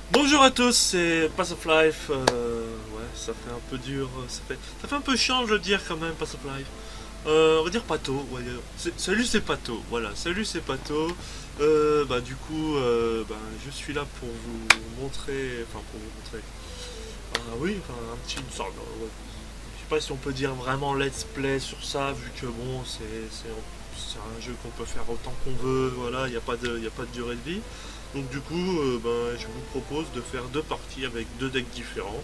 Bonjour à tous, c'est Pass of Life. Ouais, ça fait un peu dur, ça fait un peu chiant de le dire quand même, Pass of Life. On va dire Pato, ouais, salut c'est Pato, voilà, salut c'est Pato. Du coup, je suis là pour vous montrer, enfin pour vous montrer, oui, enfin un petit, une sorte, ouais. Je sais pas si on peut dire vraiment let's play sur ça, vu que bon, c'est un jeu qu'on peut faire autant qu'on veut, voilà, il y a pas de durée de vie. Donc du coup, je vous propose de faire deux parties avec deux decks différents.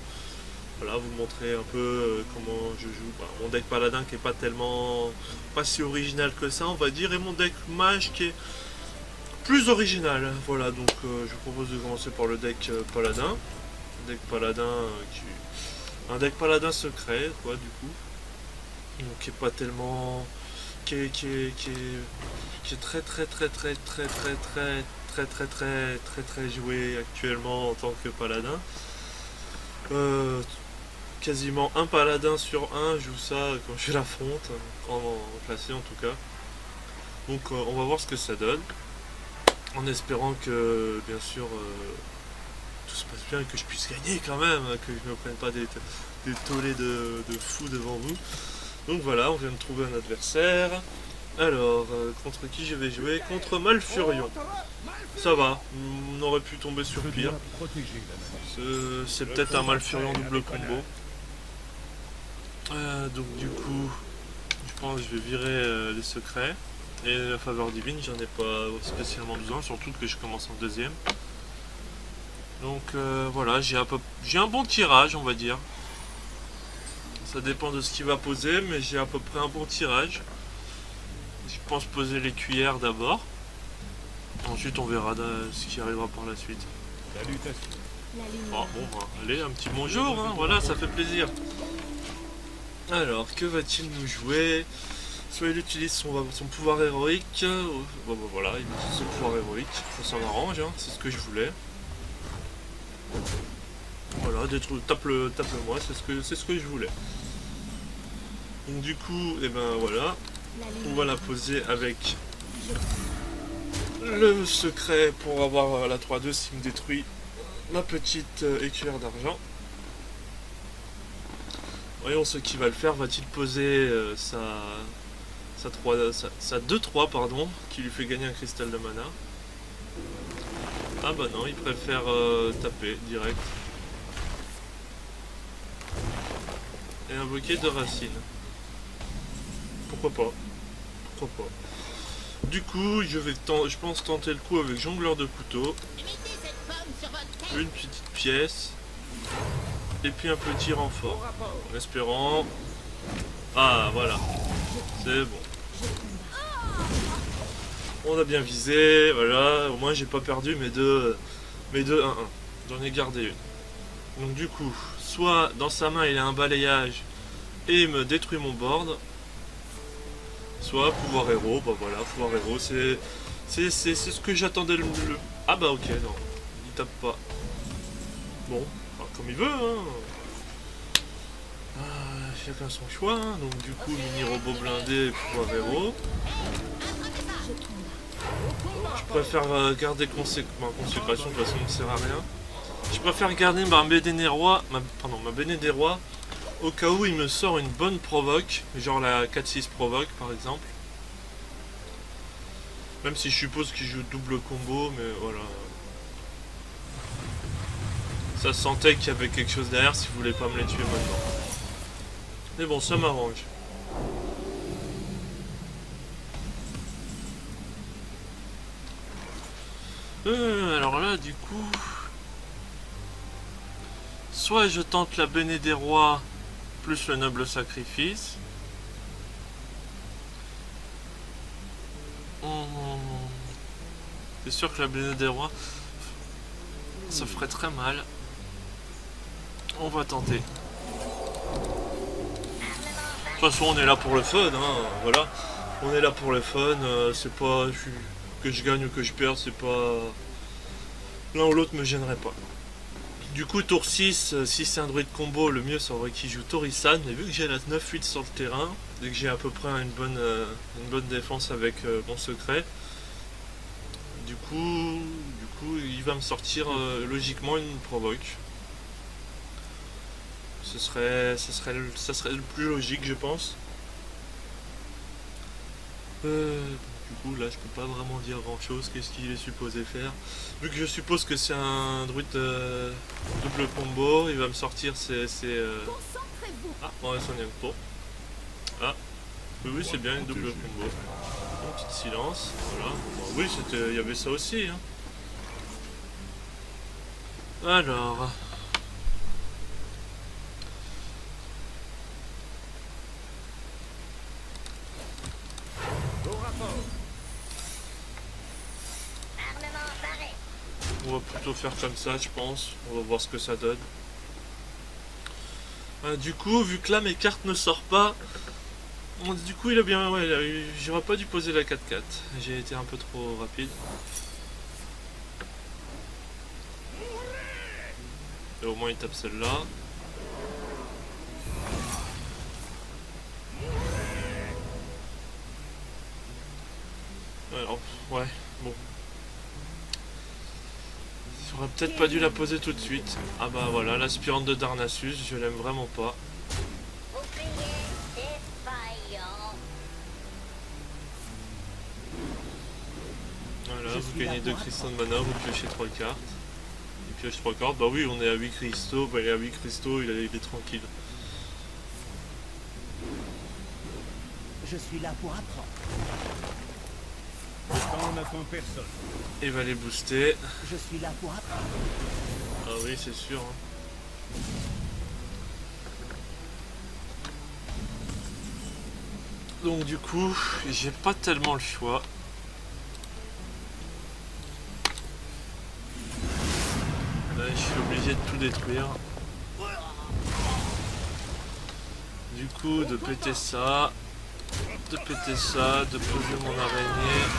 Voilà, vous montrer un peu comment je joue. Mon deck paladin qui est pas si original que ça, on va dire, et mon deck mage qui est plus original. Voilà, donc je vous propose de commencer par le deck paladin. Deck paladin un deck paladin secret, quoi, du coup. Donc qui est pas tellement, qui est très très très très très très très très très très très très joué actuellement en tant que paladin. Euh, Quasiment un paladin sur un joue ça quand je l'affronte, en classé en tout cas. Donc on va voir ce que ça donne, en espérant que bien sûr tout se passe bien et que je puisse gagner quand même, que je ne me prenne pas des tollés de fous devant vous. Donc voilà, on vient de trouver un adversaire. Alors, contre qui je vais jouer? Contre Malfurion. Ça va, on aurait pu tomber sur pire. C'est peut-être un Malfurion double combo. Donc du coup, je pense que je vais virer les secrets. Et la faveur divine, j'en ai pas spécialement besoin, surtout que je commence en deuxième. Donc voilà, j'ai un bon tirage, on va dire. Ça dépend de ce qu'il va poser, mais j'ai à peu près un bon tirage. Je pense poser les cuillères d'abord. Ensuite, on verra ce qui arrivera par la suite. Allez, un petit bonjour, hein, voilà, ça fait plaisir. Alors, que va-t-il nous jouer? Soit il utilise son pouvoir héroïque. Voilà, il utilise son pouvoir héroïque. Ça m'arrange, hein, c'est ce que je voulais. Voilà, tape-le moi, c'est ce que je voulais. Donc du coup, et ben voilà, on va la poser avec le secret pour avoir la 3-2 s'il me détruit ma petite écuyère d'argent. Voyons ce qu'il va le faire. Va-t-il poser sa 2-3 pardon, qui lui fait gagner un cristal de mana? Ah bah non, il préfère taper direct. Et invoquer de racines. Pourquoi pas? Pourquoi pas? Du coup, je pense tenter le coup avec jongleur de couteau. Une petite pièce. Et puis un petit renfort. En espérant. Ah voilà. C'est bon. On a bien visé, voilà. Au moins j'ai pas perdu mes deux 1-1. J'en ai gardé une. Donc du coup, soit dans sa main il a un balayage et il me détruit mon board. Soit pouvoir héros, bah voilà, pouvoir héros, c'est ce que j'attendais le. Ah bah ok, non, il tape pas. Bon, enfin, comme il veut, hein. Chacun son choix, hein. Donc du coup, mini robot blindé, pouvoir héros. Je préfère garder consécration, de toute façon, ça ne sert à rien. Je préfère garder ma Béné des Rois, au cas où il me sort une bonne provoque, genre la 4-6 provoque par exemple. Même si je suppose qu'il joue double combo, mais voilà. Ça sentait qu'il y avait quelque chose derrière si vous voulez pas me les tuer maintenant. Mais bon, ça m'arrange. Alors là, du coup... Soit je tente la Béné des Rois plus le noble sacrifice. C'est sûr que la Béné des Rois, ça ferait très mal. On va tenter. De toute façon, on est là pour le fun, hein, voilà. On est là pour le fun, c'est pas que je gagne ou que je perds, c'est pas... L'un ou l'autre me gênerait pas. Du coup, tour 6, si c'est un druide combo, le mieux ça aurait qu'il joue Torisan, mais vu que j'ai la 9-8 sur le terrain, et que j'ai à peu près une bonne défense avec mon secret, du coup, coup il va me sortir logiquement une provoque. Ça serait le plus logique, je pense. Du coup là je peux pas vraiment dire grand chose. Qu'est-ce qu'il est supposé faire? Vu que je suppose que c'est un druide double combo, il va me sortir Ah, on va sonner un peu. Ah, oui, c'est bien une double combo. Un petit silence, voilà. Bon, oui, il y avait ça aussi. Hein. Alors. On va plutôt faire comme ça, je pense. On va voir ce que ça donne. Du coup, vu que là mes cartes ne sortent pas, du coup il a bien... Ouais, j'aurais pas dû poser la 4-4. J'ai été un peu trop rapide. Et au moins il tape celle-là. Alors, ouais, bon. J'aurais peut-être pas dû la poser tout de suite. Ah bah voilà, l'aspirante de Darnassus, je l'aime vraiment pas. Voilà, vous gagnez 2 cristaux de mana, vous piochez 3 cartes. Il pioche 3 cartes, bah oui, on est à 8 cristaux, bah il est à 8 cristaux, il est tranquille. Je suis là pour apprendre. On n'attend personne. Et va les booster. Je suis là pour apprendre. Ah oui, c'est sûr. Hein. Donc du coup, j'ai pas tellement le choix. Là, je suis obligé de tout détruire. Du coup, de péter ça, de poser mon araignée.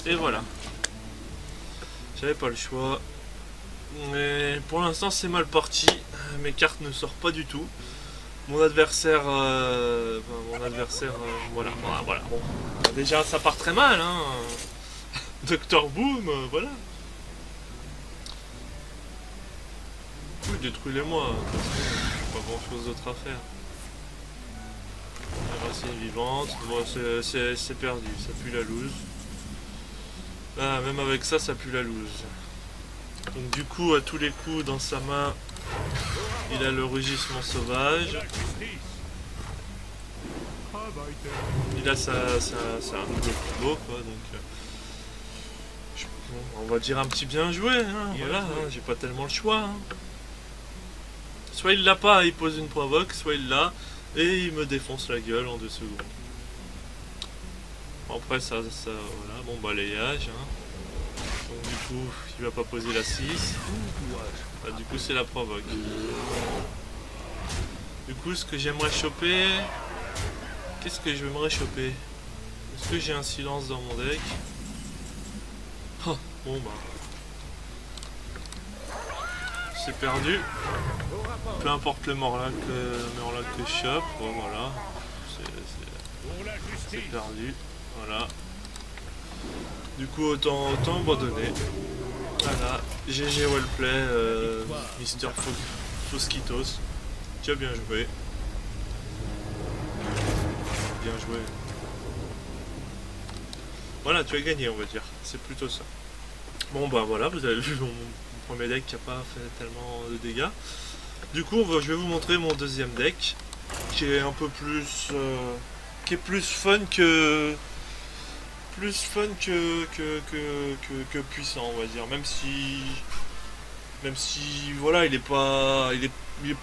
Et voilà. J'avais pas le choix. Mais pour l'instant, c'est mal parti. Mes cartes ne sortent pas du tout. Mon adversaire, voilà. Bon. Déjà, ça part très mal, hein. Dr Boom, voilà. Oui, détruis-les-moi. Pas grand chose d'autre à faire. La racine vivante. Bon, c'est perdu. Ça pue la loose. Ah, même avec ça, ça pue la loose. Donc du coup, à tous les coups, dans sa main, il a le rugissement sauvage. Il a sa un double combo, quoi. Donc, on va dire un petit bien joué. Hein, voilà, hein, j'ai pas tellement le choix. Hein. Soit il l'a pas, il pose une provoque, soit il l'a, et il me défonce la gueule en 2 secondes. Bon, après, ça, voilà, bon balayage. Hein. Donc du coup, il va pas poser la 6. Ah, du coup, c'est la provoque. Du coup, ce que j'aimerais choper... Qu'est-ce que j'aimerais choper? Est-ce que j'ai un silence dans mon deck? Oh, bon bah... C'est perdu. Peu importe le morlac que je chope. Bon, voilà. C'est perdu. Voilà. Du coup, autant abandonner. Voilà. GG Wellplay, Mister Fosquitos. Tu as bien joué. Bien joué. Voilà, tu as gagné, on va dire. C'est plutôt ça. Bon, bah voilà, vous avez vu mon premier deck qui n'a pas fait tellement de dégâts. Du coup, je vais vous montrer mon deuxième deck, qui est un peu plus... qui est plus fun que puissant, on va dire. Même si voilà, il est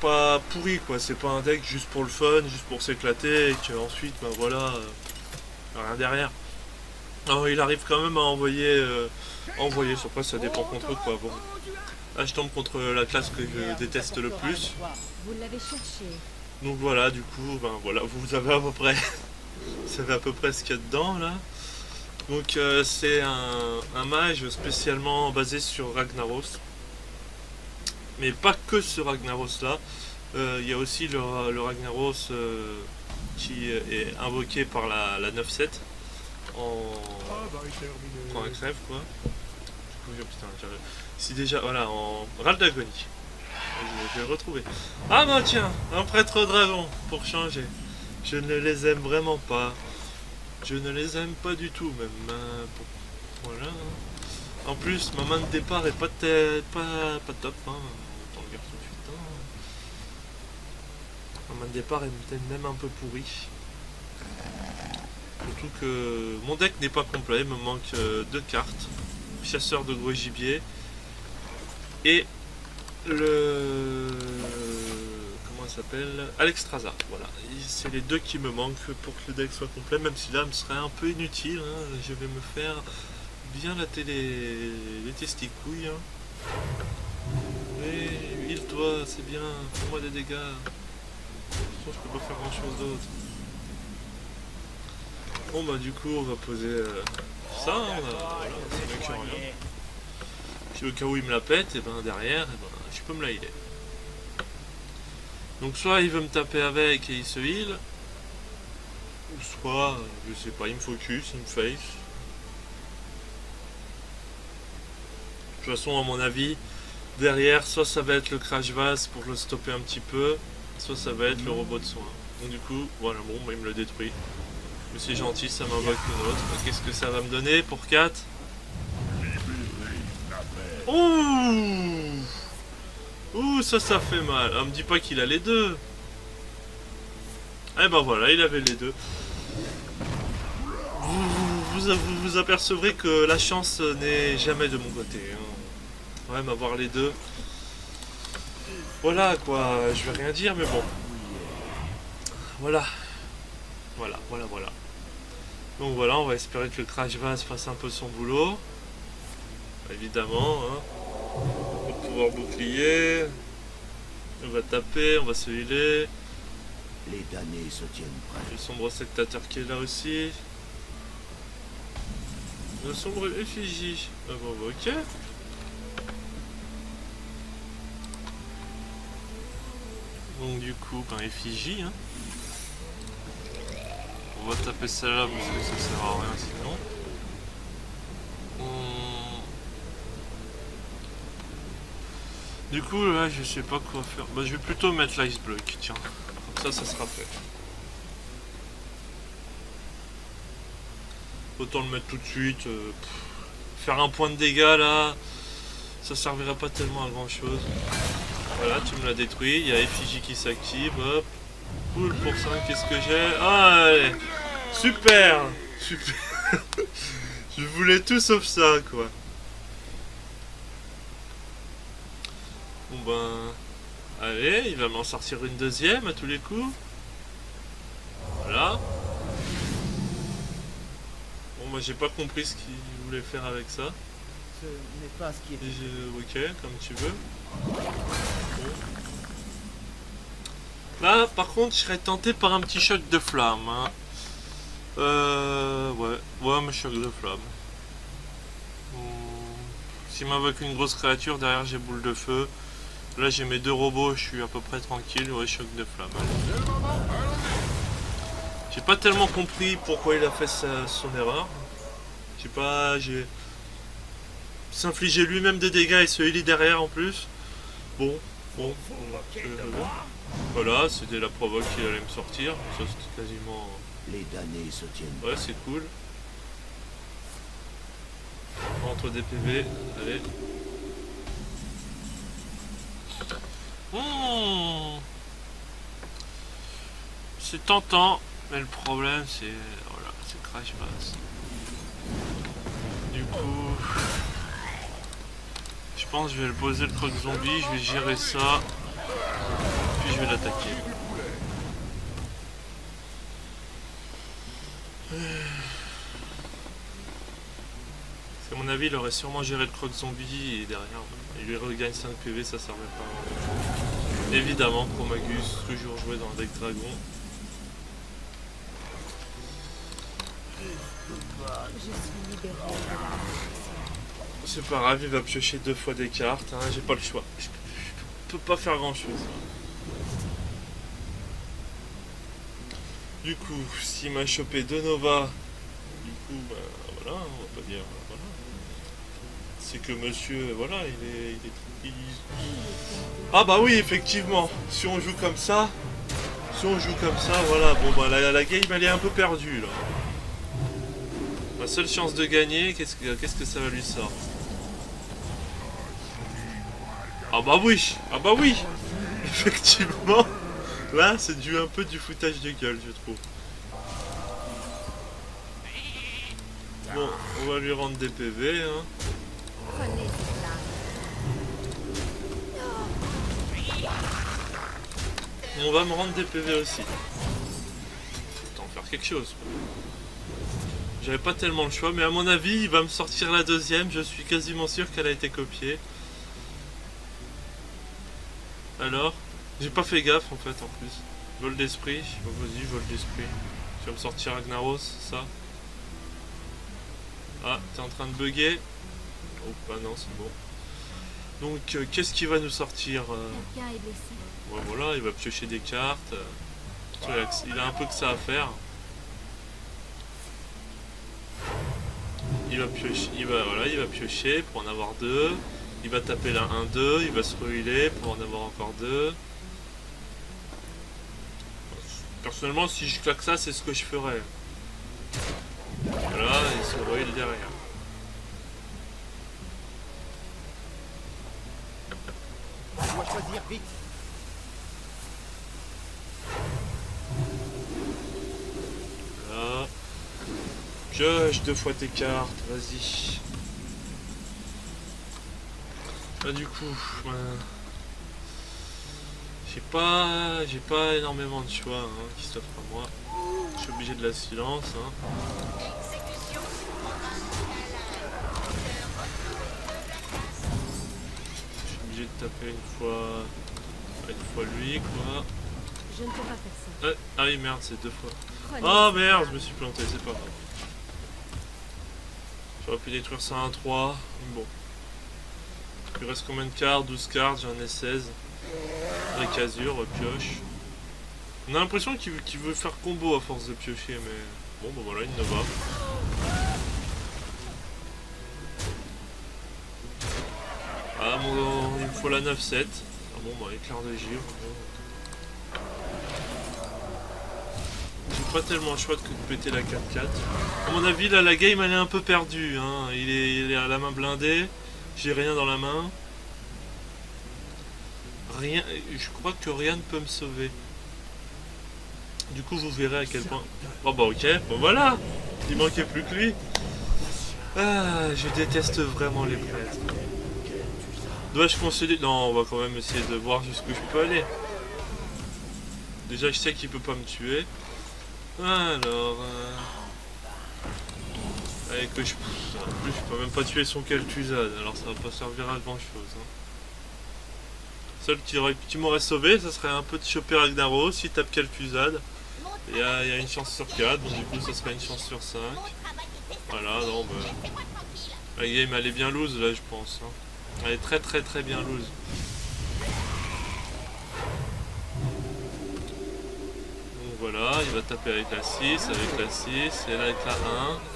pas pourri, quoi. C'est pas un deck juste pour le fun, juste pour s'éclater, et qu'ensuite, ben voilà, rien derrière. Alors, il arrive quand même à envoyer, sur quoi ça dépend contre quoi. Bon. Là, je tombe contre la classe que je déteste le plus. Vous l'avez cherché. Donc voilà, du coup, ben voilà, vous avez à peu près, vous savez à peu près ce qu'il y a dedans là. Donc c'est un mage spécialement basé sur Ragnaros. Mais pas que ce Ragnaros là. Il y a aussi le Ragnaros qui est invoqué par la 9-7 en XF quoi. Du Oh, putain, si déjà, voilà, en râle d'agonie. Je vais le retrouver. Ah bah tiens, un prêtre dragon, pour changer. Je ne les aime vraiment pas. Je ne les aime pas du tout, même. Voilà. En plus, ma main de départ est pas top. Hein. Autant le dire tout de suite. Hein. Ma main de départ est peut-être même un peu pourrie. Surtout que mon deck n'est pas complet. Il me manque 2 cartes. Chasseur de gros gibier. Et le... Comment ça s'appelle, Alexstrasza. Voilà. C'est les 2 qui me manquent pour que le deck soit complet. Même si là, me serait un peu inutile. Hein. Je vais me faire... bien latter les testicouilles. Hein. Mais huile-toi, c'est bien, fais-moi des dégâts. De toute façon, je peux pas faire grand chose d'autre. Bon bah du coup on va poser ça, hein, voilà, c'est mieux que rien. Puis au cas où il me la pète, et ben derrière, et ben, je peux me la healer. Donc soit il veut me taper avec et il se heal, ou soit, je sais pas, il me focus, il me face. De toute façon, à mon avis, derrière, soit ça va être le crash vase pour le stopper un petit peu, soit ça va être le robot de soin. Donc du coup, voilà, bon, bah, il me le détruit. Mais c'est gentil, ça m'invoque une autre. Qu'est-ce que ça va me donner pour 4? Ouh, ouh, ça fait mal. Ah, me dis pas qu'il a les 2. Eh ben voilà, il avait les 2. Vous apercevrez que la chance n'est jamais de mon côté. Hein. Ouais, m'avoir les 2. Voilà quoi, je vais rien dire, mais bon. Voilà. Voilà. Donc voilà, on va espérer que le crash vase fasse un peu son boulot. Évidemment, hein. On va pouvoir bouclier. On va taper, on va se healer. Les damnés se tiennent prêts. Le sombre sectateur qui est là aussi. Le sombre effigie. Ah bon, ok. Donc du coup, ben effigie, hein. On va taper celle-là parce que ça sert à rien sinon. Du coup là je sais pas quoi faire. Bah je vais plutôt mettre l'ice block, tiens. Comme ça sera fait. Autant le mettre tout de suite. Faire un point de dégâts là, ça servira pas tellement à grand chose. Voilà, tu me l'as détruit, il y a effigie qui s'active, hop. Cool pour 5, qu'est-ce que j'ai? Ah, allez. Super. Super. Je voulais tout sauf ça, quoi. Bon ben... Allez, il va m'en sortir une deuxième à tous les coups. Voilà. Bon, moi j'ai pas compris ce qu'il voulait faire avec ça. Ce n'est pas ce qui est... Ok, comme tu veux. Bon. Là, par contre, je serais tenté par un petit choc de flamme. Hein. Ouais, mais choc de flamme. S'il m'invoque une grosse créature, derrière j'ai boule de feu. Là, j'ai mes 2 robots, je suis à peu près tranquille. Ouais, choc de flamme. J'ai pas tellement compris pourquoi il a fait son erreur. Je sais pas, j'ai... S'infliger lui-même des dégâts et se healer derrière en plus. Bon. Voilà, c'était la provoque qu'il allait me sortir. Ça c'était quasiment... Les damnés se tiennent. Ouais, c'est cool. Entre des PV, allez. C'est tentant, mais le problème c'est... Voilà, c'est crash bass. Du coup... Je pense que je vais le poser le croc zombie, je vais gérer ça. Puis je vais l'attaquer. À mon avis, il aurait sûrement géré le croc zombie et derrière, il lui regagne 5 PV, ça servait pas. Évidemment, Chromagus, toujours joué dans le deck dragon. Je suis libérée de la C'est pas grave, il va piocher 2 fois des cartes, hein, j'ai pas le choix. Je peux pas faire grand chose. Du coup, s'il m'a chopé 2 Nova, du coup, bah voilà, on va pas dire. Voilà. C'est que monsieur, voilà, Ah bah oui, effectivement, si on joue comme ça, voilà, bon bah la game elle est un peu perdue là. La seule chance de gagner, qu'est-ce que ça va lui sortir? Ah bah oui, effectivement, là c'est un peu du foutage de gueule je trouve. Bon, on va lui rendre des PV hein. Prenez cette lame. On va me rendre des PV aussi. Faut en faire quelque chose. J'avais pas tellement le choix, mais à mon avis, il va me sortir la deuxième. Je suis quasiment sûr qu'elle a été copiée. Alors, j'ai pas fait gaffe en fait en plus. Vol d'esprit. Oh, vas-y, vol d'esprit. Tu vas me sortir Ragnaros, ça. Ah, t'es en train de bugger. Oh, bah non, c'est bon. Donc, qu'est-ce qu'il va nous sortir Quelqu'un est blessé. Ouais, voilà, il va piocher des cartes. Il a un peu que ça à faire. Il va piocher pour en avoir deux. Il va taper la 1-2, il va se rehealer pour en avoir encore deux. Personnellement, si je claque ça, c'est ce que je ferais. Voilà, il se reheal derrière. Je dois choisir vite. Voilà. Pioche 2 fois tes cartes, vas-y. Là du coup, j'ai pas énormément de choix hein, qui s'offrent à moi. Je suis obligé de la silence. Hein. Je suis obligé de taper une fois lui quoi. Je ne peux pas faire ça. Ah oui merde, c'est 2 fois. Prenez Ah cette merde, je lame. me suis planté, c'est pas grave. J'aurais pu détruire ça à 3, bon. Il reste combien de cartes? 12 cartes, j'en ai 16. Récasure, pioche. On a l'impression qu'il veut faire combo à force de piocher, mais... Bon, bah voilà, il ne va. Ah, il me faut la 9-7. Ah bon, bah éclair de givre. J'ai pas tellement le choix que de péter la 4-4. À mon avis, là, la game, elle est un peu perdue. Hein. Il est à la main blindée. J'ai rien dans la main. Rien, je crois que rien ne peut me sauver. Du coup, vous verrez à quel point... Oh bah ok, bon voilà. Il manquait plus que lui. Ah, je déteste vraiment les prêtres. Dois-je concéder? Non, on va quand même essayer de voir jusqu'où je peux aller. Déjà, je sais qu'il peut pas me tuer. Alors... Allez, que je... En plus, je peux même pas tuer son Kel'Thuzad, alors ça va pas servir à grand chose. Hein. Seul qui m'aurait sauvé, ça serait un peu de choper Ragnaros, s'il tape Kel'Thuzad. Il y a une chance sur 4, donc du coup ça serait une chance sur 5. Voilà, non, bah... La game elle est bien loose là, je pense. Hein. Elle est très très très bien loose. Voilà, il va taper avec la 6, avec la 6, et là avec la 1.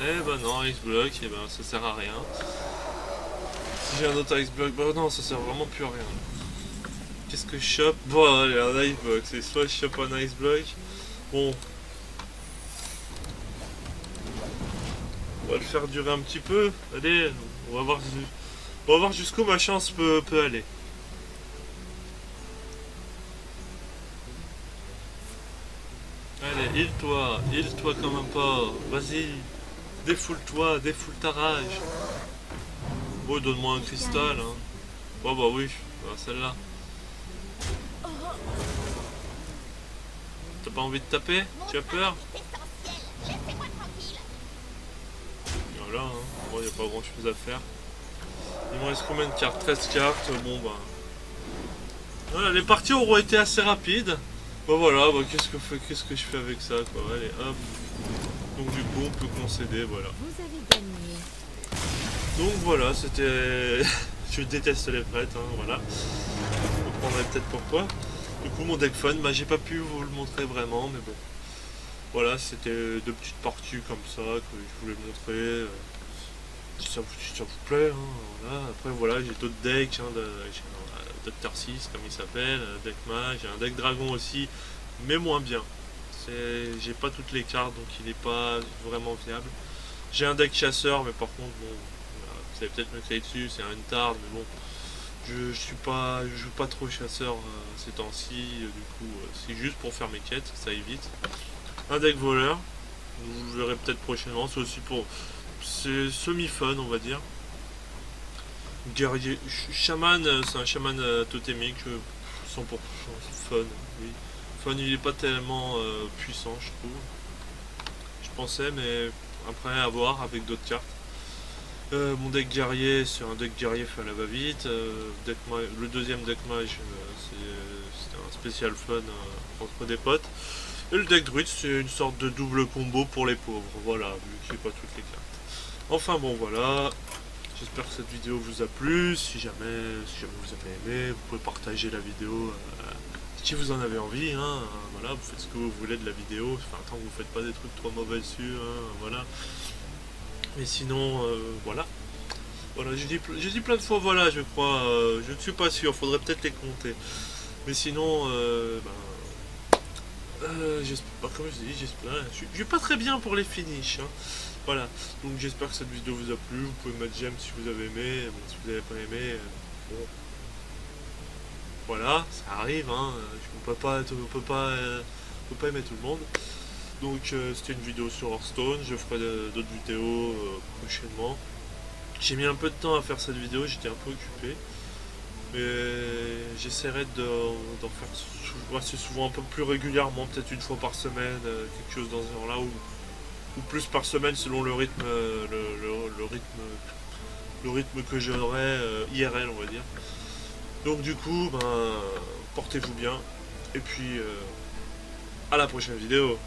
Eh ben non, X-Block, et ben ça sert à rien. Si j'ai un autre X-Block, bah non, ça sert vraiment plus à rien. Qu'est-ce que je chope? Bon, allez, un Ice-Block, c'est soit je chope un Ice-Block. Bon. On va le faire durer un petit peu. Allez, on va voir jusqu'où ma chance peut aller. Allez, heal-toi comme un porc. Vas-y, défoule-toi, défoule ta rage. Bon, donne-moi un cristal. Hein. Bon, bah oui, bah, celle-là. T'as pas envie de taper? Tu as peur? Voilà, hein. Bon, y a pas grand chose à faire. Il me reste combien de cartes? 13 cartes. Bon, bah. Voilà, les parties auront été assez rapides. Bah voilà, bah, qu'est-ce que je fais avec ça, quoi. Allez, hop. Donc, du coup, on peut concéder, voilà. Vous avez gagné. Donc, voilà, c'était. Je déteste les prêtres, hein, voilà. Vous comprendrez peut-être pourquoi. Du coup, mon deck fun, bah, j'ai pas pu vous le montrer vraiment, mais bon. Voilà, c'était deux petites parties comme ça que je voulais montrer. si ça vous plaît, hein, voilà. Après voilà, j'ai d'autres decks, hein, j'ai un Dr. 6 comme il s'appelle, un deck mage, j'ai un deck dragon aussi, mais moins bien. J'ai pas toutes les cartes, donc il n'est pas vraiment viable. J'ai un deck chasseur, mais par contre, bon, voilà, vous allez peut-être me crier dessus, c'est un tard, mais bon, je joue pas trop chasseur ces temps-ci, du coup, c'est juste pour faire mes quêtes, ça évite. Un deck voleur, vous le verrez peut-être prochainement, c'est aussi pour, c'est semi-fun, on va dire. Guerrier, chaman, c'est un chaman totémique, 100% fun, oui. Fun, il est pas tellement puissant, je trouve. Je pensais, mais après à voir avec d'autres cartes. Mon deck guerrier, c'est un deck guerrier fait à la va-vite. Le deuxième deck mage, c'était un spécial fun entre des potes. Et le deck druide, c'est une sorte de double combo pour les pauvres. Voilà, vu que j'ai pas toutes les cartes. Enfin bon, voilà. J'espère que cette vidéo vous a plu. Si jamais vous avez aimé, vous pouvez partager la vidéo si vous en avez envie. Hein. Voilà, vous faites ce que vous voulez de la vidéo. Enfin, tant que vous faites pas des trucs trop mauvais dessus. Hein, voilà. Mais sinon, voilà. Voilà, j'ai dit plein de fois voilà, je crois. Je ne suis pas sûr, faudrait peut-être les compter. Mais sinon, j'espère, comme je dis, j'espère. Je suis pas très bien pour les finishes. Hein. Voilà, donc j'espère que cette vidéo vous a plu. Vous pouvez mettre j'aime si vous avez aimé. Bon, si vous n'avez pas aimé, bon. Voilà, ça arrive. Hein. On peut pas aimer tout le monde. Donc c'était une vidéo sur Hearthstone. Je ferai d'autres vidéos prochainement. J'ai mis un peu de temps à faire cette vidéo, j'étais un peu occupé. Mais j'essaierai d'en faire assez souvent, un peu plus régulièrement, peut-être une fois par semaine, quelque chose dans ce genre-là, ou plus par semaine selon le rythme, le rythme que j'aurai IRL, on va dire. Donc du coup, portez-vous bien, et puis à la prochaine vidéo.